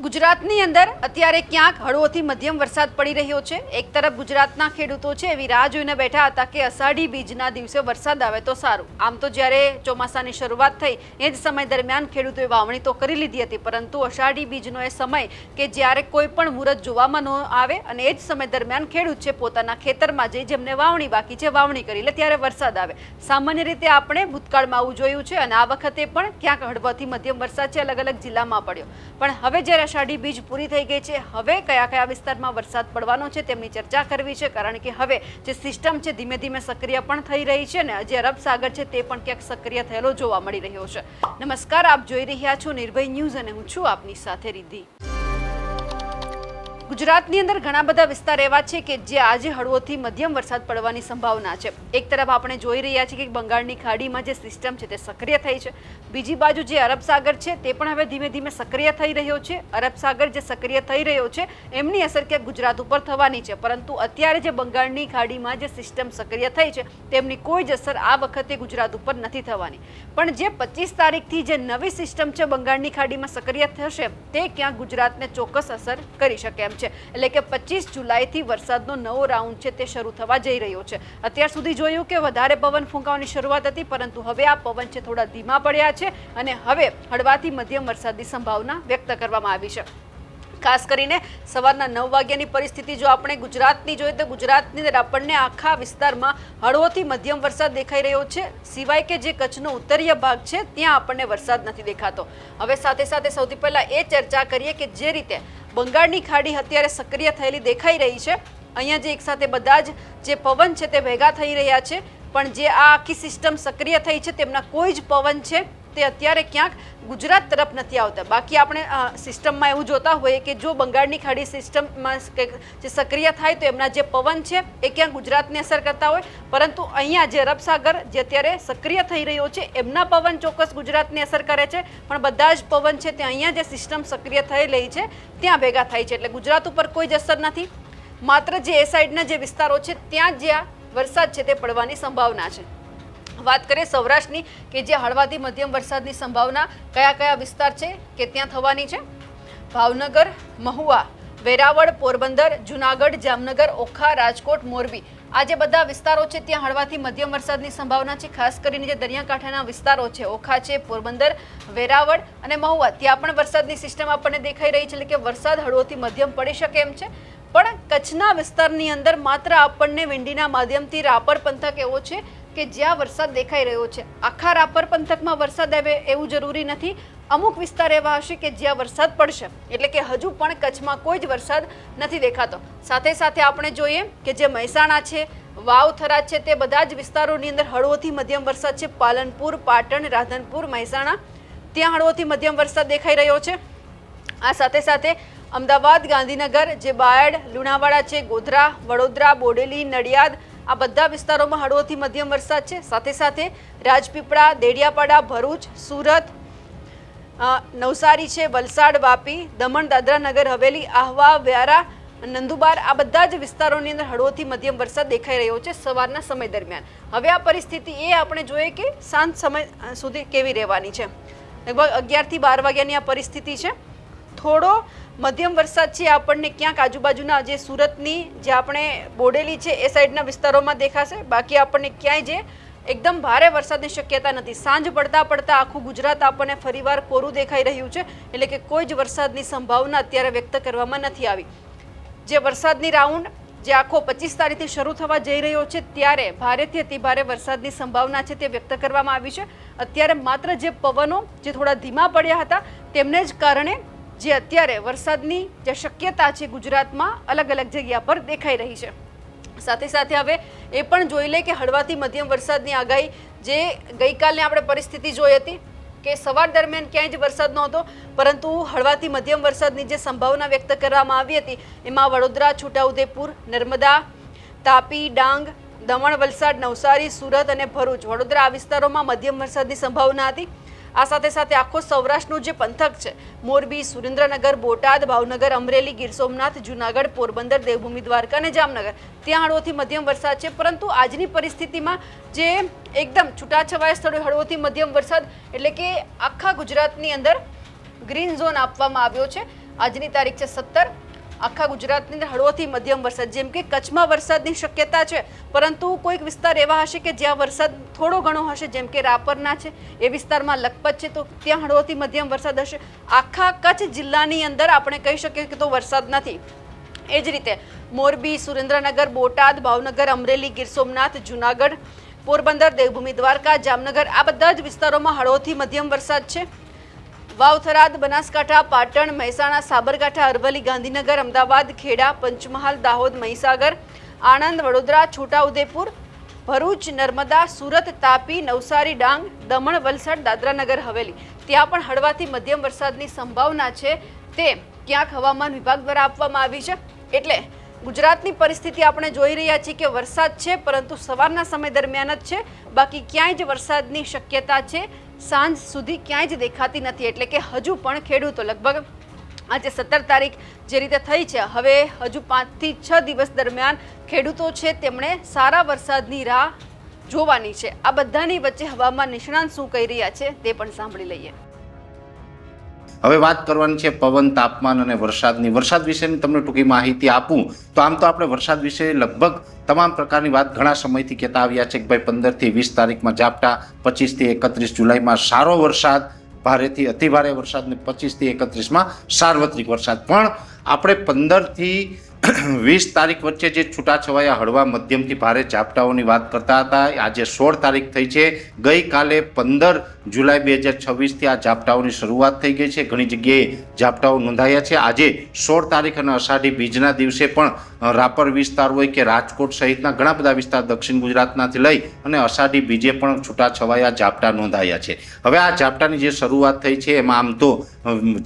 ગુજરાતની અંદર અત્યારે ક્યાંક હળવોથી મધ્યમ વરસાદ પડી રહ્યો છે। એક તરફ ગુજરાતના ખેડૂતો છે એવી રાહ જોઈને બેઠા હતા કે અષાઢી બીજના દિવસે વરસાદ આવે તો સારું। આમ તો જ્યારે ચોમાસાની શરૂઆત થઈ એ જ સમય દરમિયાન ખેડૂતોએ વાવણી તો કરી લીધી હતી, પરંતુ અષાઢી બીજનો એ સમય કે જ્યારે કોઈ પણ મુહૂર્ત જોવામાં ન આવે અને એ જ સમય દરમિયાન ખેડૂત છે પોતાના ખેતરમાં જઈ જેમને વાવણી બાકી છે વાવણી કરી લે ત્યારે વરસાદ આવે। સામાન્ય રીતે આપણે ભૂતકાળમાં આવું જોયું છે અને આ વખતે પણ ક્યાંક હળવાથી મધ્યમ વરસાદ છે અલગ અલગ જિલ્લામાં પડ્યો, પણ હવે જ્યારે અષાઢી બીજ પૂરી થઈ ગઈ છે, હવે કયા કયા વિસ્તારમાં વરસાદ પડવાનો છે તેમની ચર્ચા કરવી છે, કારણ કે હવે જે સિસ્ટમ છે ધીમે ધીમે સક્રિય પણ થઈ રહી છે ને જે અરબ સાગર છે તે પણ ક્યાંક સક્રિય થયેલો જોવા મળી રહ્યો છે। નમસ્કાર, આપ જોઈ રહ્યા છો નિર્ભય ન્યૂઝ અને હું છું આપની સાથે રિદ્ધિ। ગુજરાતની અંદર ઘણા બધા વિસ્તાર એવા છે કે જે આજે હળવોથી મધ્યમ વરસાદ પડવાની સંભાવના છે। એક તરફ આપણે જોઈ રહ્યા છીએ કે બંગાળની ખાડીમાં જે સિસ્ટમ છે તે સક્રિય થઈ છે, બીજી બાજુ જે અરબ સાગર છે તે પણ હવે ધીમે ધીમે સક્રિય થઈ રહ્યો છે। અરબ સાગર જે સક્રિય થઈ રહ્યો છે એમની અસર ક્યાંક ગુજરાત ઉપર થવાની છે, પરંતુ અત્યારે જે બંગાળની ખાડીમાં જે સિસ્ટમ સક્રિય થઈ છે તેમની કોઈ જ અસર આ વખતે ગુજરાત ઉપર નથી થવાની, પણ જે 25 તારીખથી જે નવી સિસ્ટમ છે બંગાળની ખાડીમાં સક્રિય થશે તે ક્યાંક ગુજરાતને ચોક્કસ અસર કરી શકે એમ છે। એટલે કે 25 જુલાઈથી વરસાદનો નવો રાઉન્ડ છે તે શરૂ થવા જઈ રહ્યો છે। અત્યાર સુધી જોયું કે વધારે પવન ફૂંકાવાની શરૂઆત હતી, પરંતુ હવે આ પવન છે થોડા ધીમા પડ્યા છે અને હવે હળવાથી મધ્યમ વરસાદની સંભાવના વ્યક્ત કરવામાં આવી છે। ખાસ કરીને સવારના 9 વાગ્યાની પરિસ્થિતિ જો આપણે ગુજરાતની જોઈએ તો ગુજરાતની અંદર આપણને આખા વિસ્તારમાં હળવોથી મધ્યમ વરસાદ દેખાઈ રહ્યો છે, સિવાય કે જે કચ્છનો ઉત્તરીય ભાગ છે ત્યાં આપણને વરસાદ નથી દેખાતો। હવે સાથે સાથે સૌથી પહેલા એ ચર્ચા કરીએ કે જે રીતે બંગાળની ખાડી અત્યારે સક્રિય થયેલી દેખાઈ રહી છે, અહીંયા જે એક સાથે બધા જ જે પવન છે તે ભેગા થઈ રહ્યા છે, પણ જે આ આખી સિસ્ટમ સક્રિય થઈ છે તેમના કોઈ જ પવન છે તે અત્યારે ક્યાંક ગુજરાત તરફ નથી આવતા। બાકી આપણે સિસ્ટમમાં એવું જોતા હોઈએ કે જો બંગાળની ખાડી સિસ્ટમમાં જે સક્રિય થાય તો એમના જે પવન છે એ ક્યાંક ગુજરાતને અસર કરતા હોય, પરંતુ અહીંયા જે અરબ સાગર જે અત્યારે સક્રિય થઈ રહ્યો છે એમના પવન ચોક્કસ ગુજરાતને અસર કરે છે, પણ બધા જ પવન છે તે અહીંયા જે સિસ્ટમ સક્રિય થયેલી છે ત્યાં ભેગા થાય છે, એટલે ગુજરાત ઉપર કોઈ જ અસર નથી। માત્ર જે એ સાઈડના જે વિસ્તારો છે ત્યાં જે આ વરસાદ છે તે પડવાની સંભાવના છે। વાત કરીએ સૌરાષ્ટ્રની કે જે હળવાથી મધ્યમ વરસાદની સંભાવના કયા કયા વિસ્તાર છે કે ત્યાં થવાની છે। ભાવનગર, મહુવા, વેરાવળ, પોરબંદર, જુનાગઢ, જામનગર, ઓખા, રાજકોટ, મોરબી આ જે બધા વિસ્તારો છે ત્યાં હળવાથી મધ્યમ વરસાદની સંભાવના છે। ખાસ કરીને જે દરિયાકાંઠાના વિસ્તારો છે ઓખા છે, પોરબંદર, વેરાવળ અને મહુવા ત્યાં પણ વરસાદની સિસ્ટમ આપણને દેખાઈ રહી છે, એટલે કે વરસાદ હળવોથી મધ્યમ પડી શકે એમ છે। પણ કચ્છના વિસ્તારની અંદર માત્ર આપણને વિંડીના માધ્યમથી રાપર પંથક એવો છે કે જ્યાં વરસાદ દેખાઈ રહ્યો છે। આખા રાપર પંથકમાં વરસાદ આવે એવું જરૂરી નથી, અમુક વિસ્તાર એવા હશે કે જ્યાં વરસાદ પડશે, એટલે કે હજુ પણ કચ્છમાં કોઈ જ વરસાદ નથી દેખાતો। સાથે સાથે આપણે જોઈએ કે જે મહેસાણા છે, વાવ, થરાદ છે તે બધા જ વિસ્તારોની અંદર હળવોથી મધ્યમ વરસાદ છે। પાલનપુર, પાટણ, રાધનપુર, મહેસાણા ત્યાં હળવોથી મધ્યમ વરસાદ દેખાઈ રહ્યો છે। આ સાથે સાથે અમદાવાદ, ગાંધીનગર, જે બાયડ, લુણાવાડા છે, ગોધરા, વડોદરા, બોડેલી, નડિયાદ આ બધા વિસ્તારોમાં હળવોથી મધ્યમ વરસાદ છે। સાથે સાથે રાજપીપળા, દેડિયાપાડા, ભરૂચ, સુરત, નવસારી છે, વલસાડ, વાપી, દમણ, દાદરા નગર હવેલી, આહવા, વ્યારા, નંદુબાર આ બધા જ વિસ્તારોની અંદર હળવોથી મધ્યમ વરસાદ દેખાઈ રહ્યો છે સવારના સમય દરમિયાન। હવે આ પરિસ્થિતિ એ આપણે જોઈએ કે સાંજ સમય સુધી કેવી રહેવાની છે। લગભગ 11 થી 12 વાગ્યાની આ પરિસ્થિતિ છે। થોડો મધ્યમ વરસાદ છે આપણને ક્યાંક આજુબાજુના જે સુરતની જે આપણે બોડેલી છે એ સાઈડના વિસ્તારોમાં દેખાશે, બાકી આપણને ક્યાંય જે એકદમ ભારે વરસાદની શક્યતા નથી। સાંજ પડતા પડતા આખું ગુજરાત આપણને ફરીવાર કોરું દેખાઈ રહ્યું છે, એટલે કે કોઈ જ વરસાદની સંભાવના અત્યારે વ્યક્ત કરવામાં નથી આવી। જે વરસાદની રાઉન્ડ જે આખો 25 તારીખથી શરૂ થવા જઈ રહ્યો છે ત્યારે ભારેથી અતિ ભારે વરસાદની સંભાવના છે તે વ્યક્ત કરવામાં આવી છે। અત્યારે માત્ર જે પવનો જે થોડા ધીમા પડ્યા હતા તેમને જ કારણે જે અત્યારે વરસાદની જે શક્યતા છે ગુજરાતમાં અલગ અલગ જગ્યા પર દેખાઈ રહી છે। સાથે સાથે હવે એ પણ જોઈ લે કે હળવાથી મધ્યમ વરસાદની આગાહી જે ગઈકાલની આપણે પરિસ્થિતિ જોઈ હતી કે સવાર દરમિયાન ક્યાંય જ વરસાદ નહોતો, પરંતુ હળવાથી મધ્યમ વરસાદની જે સંભાવના વ્યક્ત કરવામાં આવી હતી એમાં વડોદરા, છોટાઉદેપુર, નર્મદા, તાપી, ડાંગ, દમણ, વલસાડ, નવસારી, સુરત અને ભરૂચ વડોદરા આ વિસ્તારોમાં મધ્યમ વરસાદની સંભાવના હતી। આ સાથે સાથે આખો સૌરાષ્ટ્રનું જે પંથક છે મોરબી, સુરેન્દ્રનગર, બોટાદ, ભાવનગર, અમરેલી, ગીર સોમનાથ, જુનાગઢ, પોરબંદર, દેવભૂમિ દ્વારકા અને જામનગર ત્યાં હળવોથી મધ્યમ વરસાદ છે, પરંતુ આજની પરિસ્થિતિમાં જે એકદમ છૂટાછવાયા સ્થળોએ હળવોથી મધ્યમ વરસાદ એટલે કે આખા ગુજરાતની અંદર ગ્રીન ઝોન આપવામાં આવ્યો છે। આજની તારીખ છે 17. આખા ગુજરાતની અંદર હળવોથી મધ્યમ વરસાદ, જેમ કે કચ્છમાં વરસાદની શક્યતા છે, પરંતુ કોઈક વિસ્તાર એવા હશે કે જ્યાં વરસાદ થોડો ઘણો હશે, જેમ કે રાપરના છે એ વિસ્તારમાં લખપત છે, તો ત્યાં હળવોથી મધ્યમ વરસાદ હશે. આખા કચ્છ જિલ્લાની અંદર આપણે કહી શકીએ કે તો વરસાદ નથી. એ જ રીતે મોરબી, સુરેન્દ્રનગર, બોટાદ, ભાવનગર, અમરેલી, ગીર સોમનાથ, જુનાગઢ, પોરબંદર, દેવભૂમિ દ્વારકા, જામનગર આ બધા જ વિસ્તારોમાં હળવોથી મધ્યમ વરસાદ છે. વાવ, થરાદ, બનાસકાંઠા, પાટણ, મહેસાણા, સાબરકાંઠા, અરવલ્લી, ગાંધીનગર, અમદાવાદ, ખેડા, પંચમહાલ, દાહોદ, મહીસાગર, આણંદ, વડોદરા, છોટાઉદેપુર, ભરૂચ, નર્મદા, સુરત, તાપી, નવસારી, ડાંગ, દમણ, વલસાડ, દાદરાનગર હવેલી ત્યાં પણ હળવાથી મધ્યમ વરસાદની સંભાવના છે. તે ક્યાંક હવામાન વિભાગ દ્વારા આપવામાં આવી છે. એટલે ગુજરાતની પરિસ્થિતિ આપણે જોઈ રહ્યા છીએ કે વરસાદ છે, પરંતુ સવારના સમય દરમિયાન જ છે. બાકી ક્યાંય જ વરસાદની શક્યતા છે સાંજ સુધી ક્યાંય જ દેખાતી નથી. એટલે કે હજુ પણ ખેડૂતો લગભગ આજે 17 તારીખ જે રીતે થઈ છે, હવે હજુ 5 થી 6 દિવસ દરમિયાન ખેડૂતો છે તેમણે સારા વરસાદની રાહ જોવાની છે. આ બધાની વચ્ચે હવામાન નિષ્ણાંત શું કહી રહ્યા છે તે પણ સાંભળી લઈએ. હવે વાત કરવાની છે પવન, તાપમાન અને વરસાદની. વરસાદ વિશેની તમને ટૂંકી માહિતી આપું તો આમ તો આપણે વરસાદ વિશે લગભગ તમામ પ્રકારની વાત ઘણા સમયથી કહેતા આવ્યા છે કે ભાઈ 15 થી 20 તારીખમાં ઝાપટા, 25 થી 31 જુલાઈમાં સારો વરસાદ, ભારેથી અતિભારે વરસાદ ને 25 થી 31માં સાર્વત્રિક વરસાદ. પણ આપણે 15 થી 20 તારીખ વચ્ચે જે છૂટાછવાયા હળવા મધ્યમથી ભારે ઝાપટાઓની વાત કરતા હતા. આજે 16 તારીખ થઈ છે. ગઈકાલે 15 જુલાઈ 2026થી આ ઝાપટાઓની શરૂઆત થઈ ગઈ છે. ઘણી જગ્યાએ ઝાપટાઓ નોંધાયા છે. આજે 16 તારીખ અને અષાઢી બીજના દિવસે પણ રાપર વિસ્તાર હોય કે રાજકોટ સહિતના ઘણા બધા વિસ્તાર દક્ષિણ ગુજરાતનાથી લઈ અને અષાઢી બીજે પણ છૂટાછવાયા ઝાપટા નોંધાયા છે. હવે આ ઝાપટાની જે શરૂઆત થઈ છે એમાં આમ તો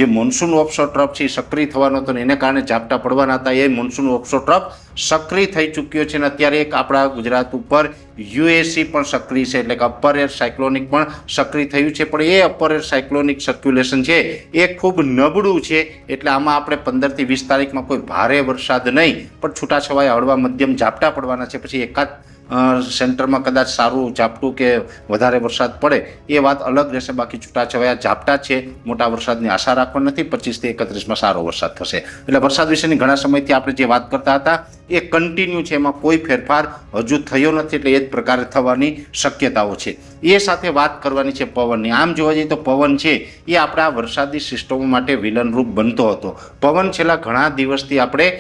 જે મોન્સૂન ઓફશોર ટ્રફ છે સક્રિય થવાનો હતો એને કારણે ઝાપટા પડવાના હતા. એ મોન્સૂન ઓફશોર ટ્રફ સક્રિય થઈ ચૂક્યો છે અને અત્યારે એક આપણા ગુજરાત ઉપર યુએસી પણ સક્રિય છે, એટલે કે અપર એર સાયક્લોનિક પણ સક્રિય થયું છે. પણ એ અપર એર સાયક્લોનિક સર્ક્યુલેશન છે એ ખૂબ નબળું છે. એટલે આમાં આપણે 15 થી 20 તારીખમાં કોઈ ભારે વરસાદ નહીં, પણ છૂટાછવાયા હળવા મધ્યમ ઝાપટા પડવાના છે. પછી એકાદ સેન્ટરમાં કદાચ સારું ઝાપટું કે વધારે વરસાદ પડે એ વાત અલગ રહેશે. બાકી છૂટાછવાયા ઝાપટા છે, મોટા વરસાદની આશા રાખવા નથી. 25 થી 31માં સારો વરસાદ થશે. એટલે વરસાદ વિશેની ઘણા સમયથી આપણે જે વાત કરતા હતા એ કન્ટિન્યુ છે, એમાં કોઈ ફેરફાર હજુ થયો નથી. એટલે એ જ પ્રકારે થવાની શક્યતાઓ છે. એ સાથે વાત કરવાની છે પવનની. આમ જોવા જઈએ તો પવન છે એ આપણા વરસાદી સિસ્ટમો માટે વિલનરૂપ બનતો હતો. પવન છેલ્લા ઘણા દિવસથી આપણે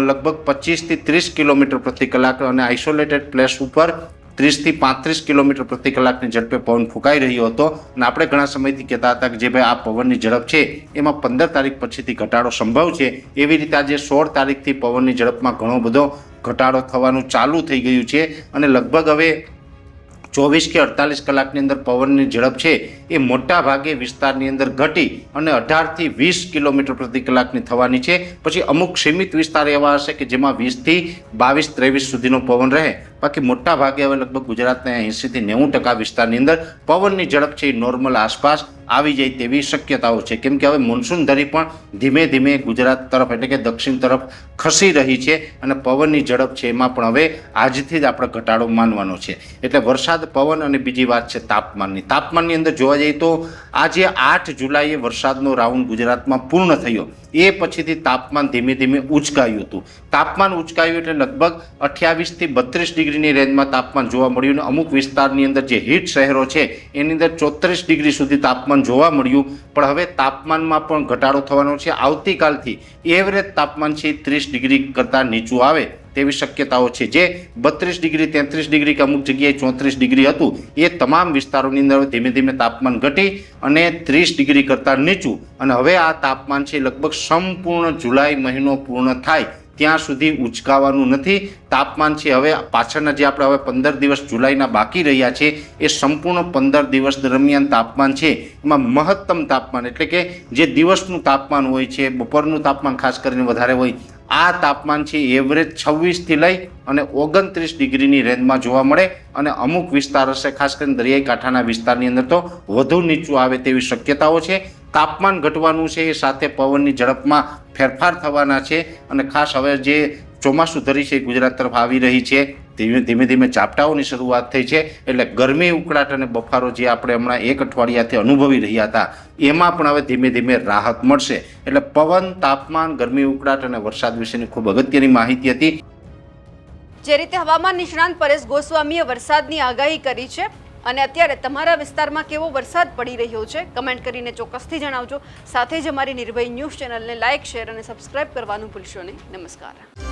લગભગ 25 થી 30 કિલોમીટર પ્રતિ કલાક અને આઇસોલેટેડ પ્લેસ ઉપર 30 થી 35 કિલોમીટર પ્રતિ કલાકની ઝડપે પવન ફૂંકાઈ રહ્યો હતો. અને આપણે ઘણા સમયથી કહેતા હતા કે જે ભાઈ આ પવનની ઝડપ છે એમાં 15 તારીખ પછીથી ઘટાડો સંભવ છે. એવી રીતે આજે 16 તારીખથી પવનની ઝડપમાં ઘણો બધો ઘટાડો થવાનું ચાલુ થઈ ગયું છે અને લગભગ હવે 24 કે 48 કલાકની અંદર પવનની ઝડપ છે એ મોટા ભાગે વિસ્તારની અંદર ઘટી અને 18 થી 20 કિલોમીટર પ્રતિ કલાકની થવાની છે. પછી અમુક સીમિત વિસ્તાર એવા હશે કે જેમાં 20 થી 22, 23 સુધીનો પવન રહે. બાકી મોટા ભાગે હવે લગભગ ગુજરાતના 80 થી 90% વિસ્તારની અંદર પવનની ઝડપ છે એ નોર્મલ આસપાસ આવી જાય તેવી શક્યતાઓ છે. કેમ કે હવે મોન્સૂન ધરી પણ ધીમે ધીમે ગુજરાત તરફ એટલે કે દક્ષિણ તરફ ખસી રહી છે અને પવનની ઝડપ છે એમાં પણ હવે આજથી જ આપણે ઘટાડો માનવાનો છે. એટલે વરસાદ, પવન અને બીજી વાત છે તાપમાનની. તાપમાનની અંદર જોવા જઈએ તો આજે 8 જુલાઈએ વરસાદનો રાઉન્ડ ગુજરાતમાં પૂર્ણ થયો. એ પછીથી તાપમાન ધીમે ધીમે ઉંચકાયું હતું. તાપમાન ઉંચકાયું એટલે લગભગ 28 થી 32 ડિગ્રીની રેન્જમાં તાપમાન જોવા મળ્યું અને અમુક વિસ્તારની અંદર જે હીટ શહેરો છે એની અંદર 34 ડિગ્રી સુધી તાપમાન જોવા મળ્યું. પણ હવે તાપમાનમાં પણ ઘટાડો થવાનો છે. આવતીકાલથી એવરેજ તાપમાન છે 30 ડિગ્રી કરતાં નીચું આવે તેવી શક્યતાઓ છે. જે 32 ડિગ્રી, 33 ડિગ્રી કે અમુક જગ્યાએ 34 ડિગ્રી હતું એ તમામ વિસ્તારોની અંદર ધીમે ધીમે તાપમાન ઘટી અને 30 ડિગ્રી કરતાં નીચું. અને હવે આ તાપમાન છે લગભગ સંપૂર્ણ જુલાઈ મહિનો પૂર્ણ થાય ત્યાં સુધી ઉંચકાવાનું નથી. તાપમાન છે હવે પાછળના જે આપણે હવે 15 દિવસ જુલાઈના બાકી રહ્યા છે એ સંપૂર્ણ 15 દિવસ દરમિયાન તાપમાન છે એમાં મહત્તમ તાપમાન એટલે કે જે દિવસનું તાપમાન હોય છે, બપોરનું તાપમાન ખાસ કરીને વધારે હોય, આ તાપમાન છે એવરેજ 26 થી લઈ અને 29 ડિગ્રીની રેન્જમાં જોવા મળે. અને અમુક વિસ્તાર હશે ખાસ કરીને દરિયાઈ કાંઠાના વિસ્તારની અંદર તો વધુ નીચું આવે તેવી શક્યતાઓ છે. તાપમાન ઘટવાનું છે એ સાથે પવનની ઝડપમાં ફેરફાર થવાના છે અને ખાસ હવે જે ચોમાસું ધરી છે ગુજરાત તરફ આવી રહી છે ધીમે ધીમે ઝાપટાઓની શરૂઆત થઈ છે. એટલે ગરમી, ઉકળાટ અને બફારો જે આપણે હમણાં એક અઠવાડિયાથી અનુભવી રહ્યા હતા એમાં પણ હવે ધીમે ધીમે રાહત મળશે. એટલે પવન, તાપમાન, ગરમી, ઉકળાટ અને વરસાદ વિશેની ખૂબ અગત્યની માહિતી હતી. જે રીતે હવામાન નિષ્ણાંત પરેશ ગોસ્વામીએ વરસાદની આગાહી કરી છે અને અત્યારે તમારા વિસ્તારમાં કેવો વરસાદ પડી રહ્યો છે કમેન્ટ કરીને ચોક્કસથી જણાવજો. સાથે જ અમારી નિર્ભય ન્યૂઝ ચેનલને લાઇક, શેર અને સબસ્ક્રાઇબ કરવાનું ભૂલશો નહીં. નમસ્કાર.